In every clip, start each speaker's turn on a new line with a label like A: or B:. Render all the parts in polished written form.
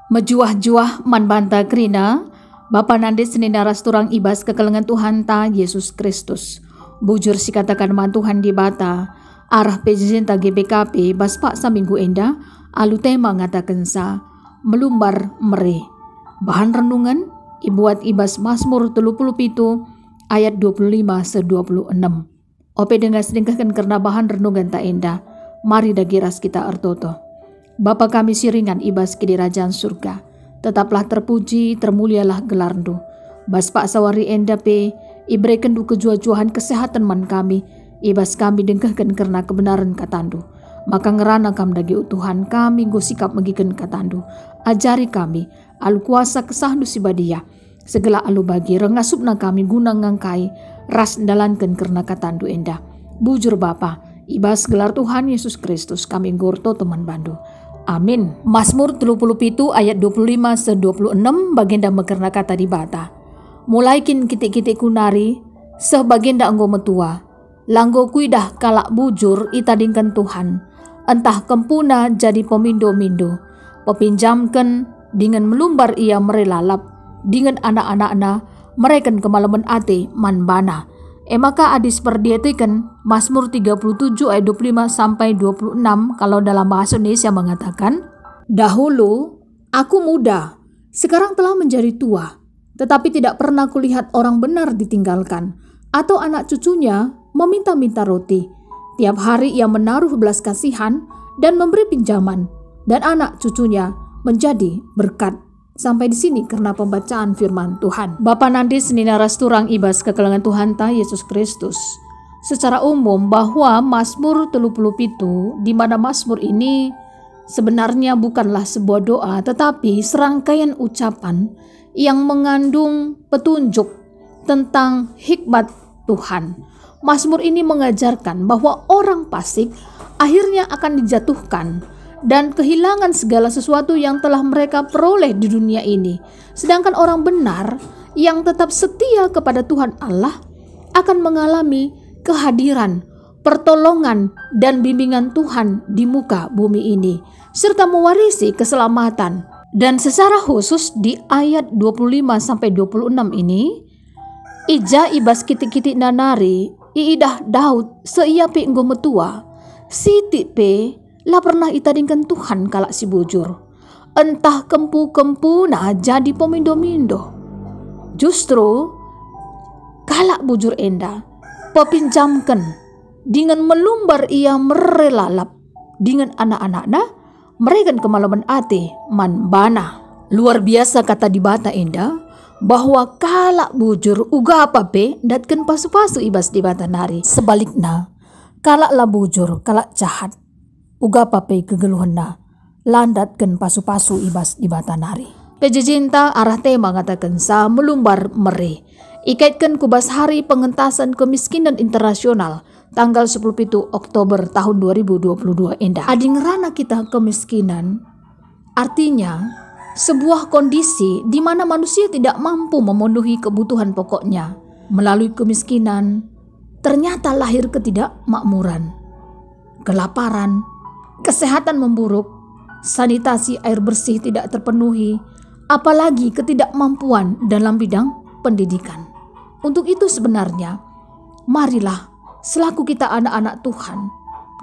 A: Mejuah-juah man banta krina, Bapa nandis senina rasturang ibas kekelengan Tuhan ta Yesus Kristus. Bujur si katakan man Tuhan di bata, arah pejenta GBKP baspak saminggu enda, alu tema ngatakan sa, melumbar mere. Bahan renungan, ibuat ibas Mazmur 37 ayat 25-26. Ope dengan sedengkahkan karena bahan renungan ta enda, mari dagiras kita artoto. Bapa kami siringan ibas ke di kerajaan surga, tetaplah terpuji, termulialah gelarmu. Baspak sawari endape, ibrekan du kejua-juahan kesehatan man kami, ibas kami dengkahkan karena kebenaran katandu. Maka ngerana kam dagi utuhan kami go sikap megikan katandu. Ajari kami, alu kuasa kesahdu si badia. Segala alu bagi rengasupna kami guna ngangkai, ras ndalankan karena katandu enda. Bujur Bapa, ibas gelar Tuhan Yesus Kristus kami ngorto teman bandu. Amin. Mazmur 37 ayat 25-26 baginda mekerna kata di bata. Mulai kin kitik-kitik kunari, seh baginda anggo metua. Langgo kuidah kalak bujur itadingkan Tuhan. Entah kempuna jadi pemindo-mindo. Pepinjamkan dengan melumbar ia merelalap. Dengan anak-anakna mereken kemalaman ate manbana. Maka adis perdietikan Mazmur 37 ayat 25-26 kalau dalam bahasa Indonesia mengatakan, dahulu aku muda, sekarang telah menjadi tua, tetapi tidak pernah kulihat orang benar ditinggalkan, atau anak cucunya meminta-minta roti. Tiap hari ia menaruh belas kasihan dan memberi pinjaman, dan anak cucunya menjadi berkat. Sampai di sini karena pembacaan firman Tuhan. Bapa nanti senina rasturang ibas kekelengan Tuhan ta Yesus Kristus. Secara umum bahwa Mazmur 37 di mana Mazmur ini sebenarnya bukanlah sebuah doa tetapi serangkaian ucapan yang mengandung petunjuk tentang hikmat Tuhan. Mazmur ini mengajarkan bahwa orang fasik akhirnya akan dijatuhkan dan kehilangan segala sesuatu yang telah mereka peroleh di dunia ini. Sedangkan orang benar yang tetap setia kepada Tuhan Allah akan mengalami kehadiran, pertolongan, dan bimbingan Tuhan di muka bumi ini, serta mewarisi keselamatan. Dan secara khusus di ayat 25-26 ini, ija ibas kitik-kitik nanari, iidah Daud seiapi enggo metua, siti pe lah pernah itadingkan Tuhan kalak si bujur. Entah kempu-kempu nah jadi pemindo-mindo. Justru kalak bujur enda pepinjamkan dengan melumbar ia merelalap dengan anak-anakna mereka kemalaman ate manbana. Luar biasa kata di bata enda bahwa kalak bujur uga apa pe datkan pasu-pasu ibas di bata nari. Sebaliknya kalak lah bujur kalak jahat uga papai kegeluhanna landatkan pasu-pasu ibas di bata nari. Pejejinta arah tema ngatakan sa melumbar mere. Ikaitkan kubas hari pengentasan kemiskinan internasional tanggal 17 Oktober tahun 2022 endah. Adi ngerana kita kemiskinan artinya sebuah kondisi di mana manusia tidak mampu memenuhi kebutuhan pokoknya. Melalui kemiskinan ternyata lahir ketidakmakmuran, kelaparan, kesehatan memburuk, sanitasi air bersih tidak terpenuhi, apalagi ketidakmampuan dalam bidang pendidikan. Untuk itu sebenarnya, marilah selaku kita anak-anak Tuhan,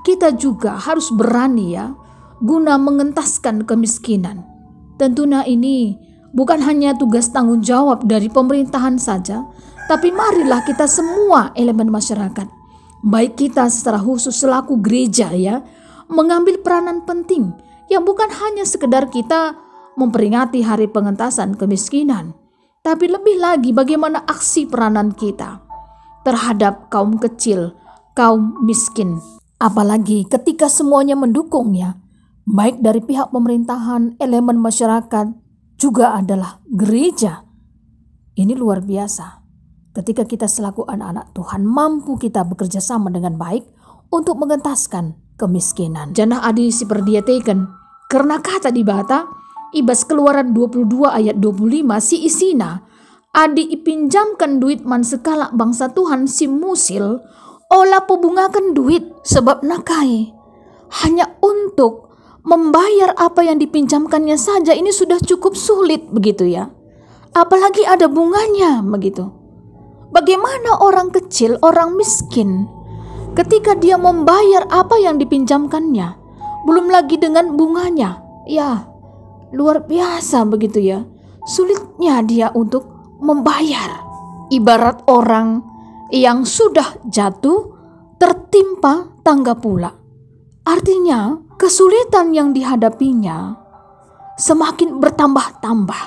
A: kita juga harus berani ya, guna mengentaskan kemiskinan. Tentunya ini bukan hanya tugas tanggung jawab dari pemerintahan saja, tapi marilah kita semua elemen masyarakat, baik kita secara khusus selaku gereja ya, mengambil peranan penting yang bukan hanya sekedar kita memperingati hari pengentasan kemiskinan, tapi lebih lagi bagaimana aksi peranan kita terhadap kaum kecil, kaum miskin. Apalagi ketika semuanya mendukungnya, baik dari pihak pemerintahan, elemen masyarakat, juga adalah gereja. Ini luar biasa. Ketika kita selaku anak-anak Tuhan mampu kita bekerja sama dengan baik untuk mengentaskan kemiskinan. Janah adi si perdiatekan karena kata di bata ibas Keluaran 22 ayat 25 si isina adi ipinjamkan duit man sekala bangsa Tuhan si musil olah pebungakan duit sebab nakai hanya untuk membayar apa yang dipinjamkannya saja ini sudah cukup sulit begitu ya. Apalagi ada bunganya begitu. Bagaimana orang kecil, orang miskin ketika dia membayar apa yang dipinjamkannya, belum lagi dengan bunganya. Ya, luar biasa begitu ya. Sulitnya dia untuk membayar. Ibarat orang yang sudah jatuh tertimpa tangga pula. Artinya kesulitan yang dihadapinya semakin bertambah-tambah.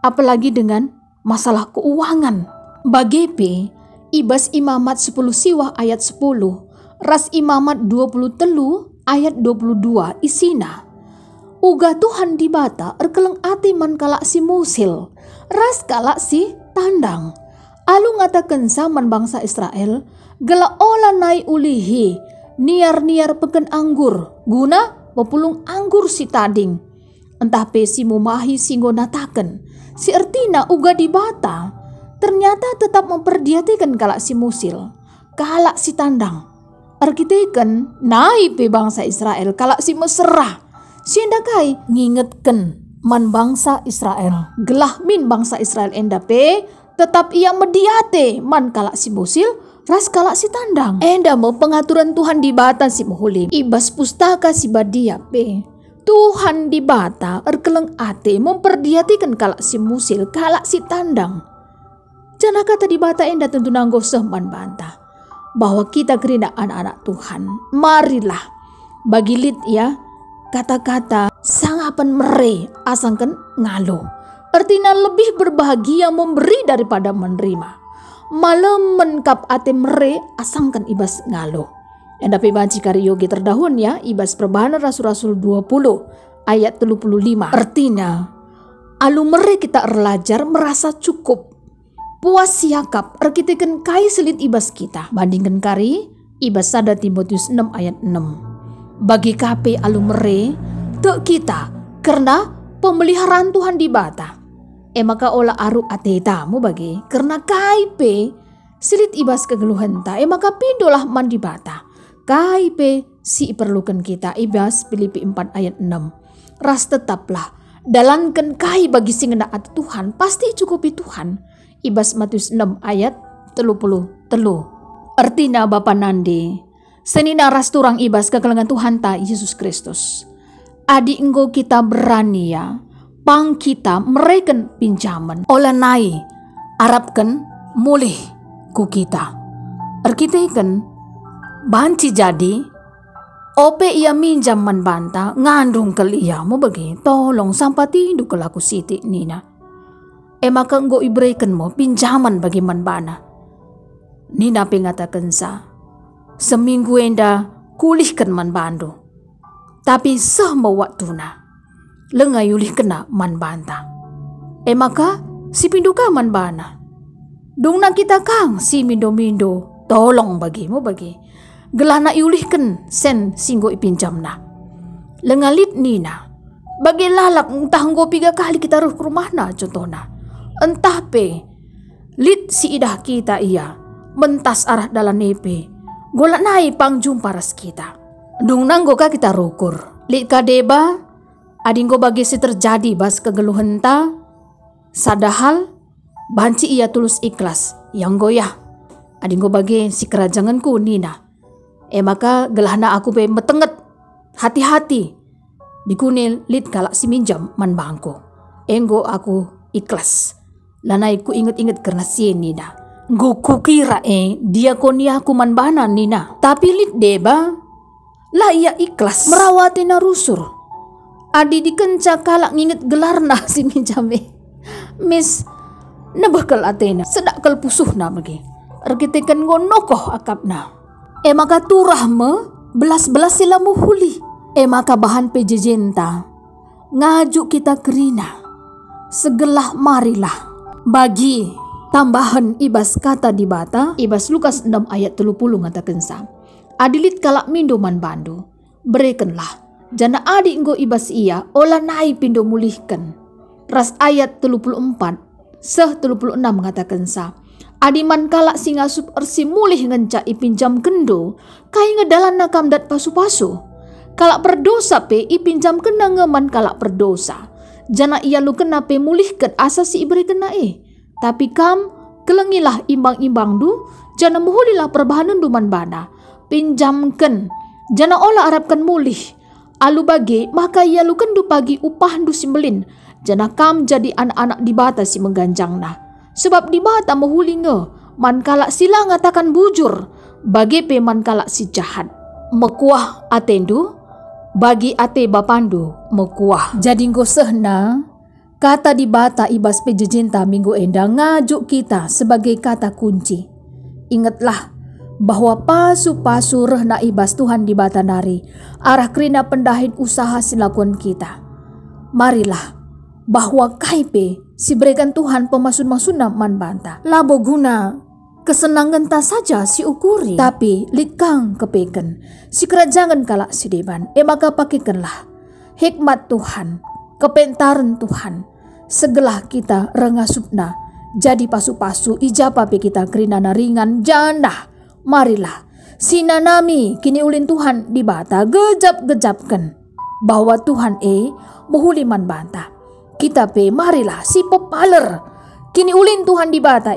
A: Apalagi dengan masalah keuangan. Bagi P, ibas imamat 10 siwah ayat 10, ras imamat 20 telu ayat 22 isina. Uga Tuhan di bata erkeleng ati man kalak si musil, ras kalak si tandang. Alu ngatakan saman bangsa Israel, gela ola nai ulihi, niar-niar peken anggur, guna mepulung anggur si tading. Entah pe si mumahi singgo nataken, si ertina uga di bata, ternyata tetap memperdiatikan kalak si musil, kalak si tandang. Arkiteken nai pe bangsa Israel kalak si mesra, si endakai ngingetken man bangsa Israel. Gelah min bangsa Israel endape, tetap ia mediate man kalak si musil, ras kalak si tandang. Enda mau pengaturan Tuhan di bata si muhulim. Ibas pustaka si badia pe. Tuhan di bata erkeleng ate memperdiatikan kalak si musil, kalak si tandang. Jana kata di bata enda tentu nanggo sehman bantah bahwa kita gerina anak-anak Tuhan. Marilah bagi lit ya kata-kata sangapan mere asangkan ngalo. Artinya lebih berbahagia memberi daripada menerima. Malam menkap ate mere asangkan ibas ngalo. Endapi banci kari yogi terdahun ya, ibas perbahanan Rasul-Rasul 20 ayat 35. Artinya alu mere kita erlajar merasa cukup, puas siakap erkiteken kai selit ibas kita. Bandingkan kari ibas sada Timotius 6 ayat 6. Bagi kape alu mere te kita karena pemeliharaan Tuhan di bata. Maka olah aru atetamu bagi karena kaipe silit ibas kegeluhan ta. Maka pindolah mandi bata. Kaipe si perlukan kita. Ibas Filipi 4 ayat 6. Ras tetaplah dalankan kai bagi sing naat Tuhan, pasti cukupi Tuhan. Ibas Matius 6 ayat 30 telu. Artinya Bapa Nandi, senina ras turang ibas kekelengan Tuhan ta Yesus Kristus. Adi enggo kita berani ya, pang kita mereken pinjaman olah nai arapkan mulih ku kita. Erkiteken banci jadi ope ia minjam man banta ngandung kelia mau bagi tolong sampati induk kelaku siti nina. Maka enggo iberikan mo pinjaman bagi man bana. Nina pengatakan sa seminggu enda kulihkan man bandu. Tapi sah mau waktu na lengai ulih kena man banta. Maka si pinduka man bana. Dung na kita kang si mindo-mindo tolong bagimu bagi. Gelana iulihkan sen singgo ipinjam na. Lengalit nina. Bagi lalak entah nggo 3 kali kita ruh ke rumah na contohna. Entah pe lit si idah kita iya mentas arah dalam nepe. Golak nai pang jumpa ras kita. Dung nanggo ka kita rukur. Lit kadeba adinggo bagi si terjadi bas kegeluhan ta, sadahal banci ia tulus ikhlas yang goyah. Adinggo bagi si kerajanganku nina. Maka gelahna aku pe metenget hati-hati dikunil lit kalak si minjam man bangko. Enggo aku ikhlas. Lanai ku inget-inget karena si nina. Nggo kukira dia konia aku man bana nina. Tapi lit deba lah ia ikhlas merawati na rusur. Adi dikenca kalak nginget gelarna si minjame. Mis nebekal atena sedak kel pusuhna bagi. Erkitekan ngonokoh akapna. Maka turah me belas-belas sila muhuli. Maka bahan pejejenta ngaju kita kerina. Segelah marilah bagi tambahan ibas kata di bata. Ibas Lukas 6 ayat 30 ngatakan sa. Adilit kalak mindoman bandu. Berikanlah. Jana adi enggo ibas ia olah nai pindo mulihkan. Ras ayat 34 seh 36 mengatakan sa. Adi man kalak singa sup ersi mulih ngenca ipinjam kendo kai ngedalan nakam dat pasu-pasu. Kalak berdosa pe ipinjam kena ngeman kalak berdosa. Jana ia lu kena pe mulihkan asa si iberi kena Tapi kam kelengilah imbang-imbang du, jana muhulilah perbahanan duman bana. Pinjamkan, jana olah harapkan mulih. Alu bagi maka ia lu kendu pagi upah du simbelin. Jana kam jadi anak-anak di bata si mengganjang nah. Sebab di bata muhuli nge, man kalak sila ngatakan bujur, bagi pe man kalak si jahat. Mekuah atendu, bagi ate bapandu mekuah. Jadi ngosehna, kata di bata ibas pejecinta minggu enda ngajuk kita sebagai kata kunci. Ingatlah bahwa pasu-pasu rehna ibas Tuhan di bata nari, arah kerina pendahin usaha silakuan kita. Marilah bahwa kaipe si berikan Tuhan pemasun-masuna man banta. Labo guna kesenangan tak saja si ukuri, tapi likang kepeken si kerajangan kalak si deban. Maka pakikanlah hikmat Tuhan, kepentaran Tuhan, segelah kita rengasupna jadi pasu-pasu ijapa pe kita kerinana ringan janah. Marilah sinanami kini ulin Tuhan di bata gejap-gejapkan bahwa Tuhan muhuliman banta. Kita pe marilah si pepaler kini ulin Tuhan di bata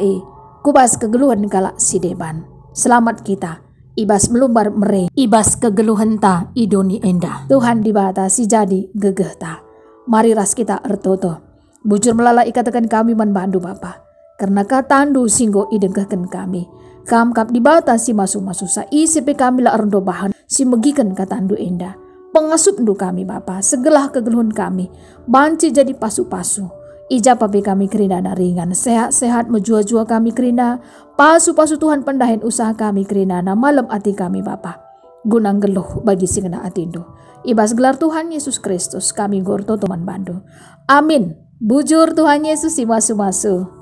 A: kubas kegeluhan kalak si deban. Selamat kita ibas melumbar mere, ibas kegeluhan ta idoni enda. Tuhan di bata si jadi gegeh ta. Mari ras kita ertoto bujur melala ikatakan kami man bandu Bapa, karena katandu singgo idengkahkan kami. Kam kap di bata si masu-masu sa isi pe kami la erndo bahan si megikan katandu enda. Pengasup ndu kami Bapa, segelah kegeluhan kami banci jadi pasu-pasu. Ijapa pe kami kerina na ringan, sehat-sehat menjua-jua kami kerina, pasu-pasu Tuhan pendahin usaha kami kerina na malam ati kami Bapa. Gunang geluh bagi singena atindu. Ibas gelar Tuhan Yesus Kristus kami gorto teman bandu. Amin. Bujur Tuhan Yesus si masu-masu.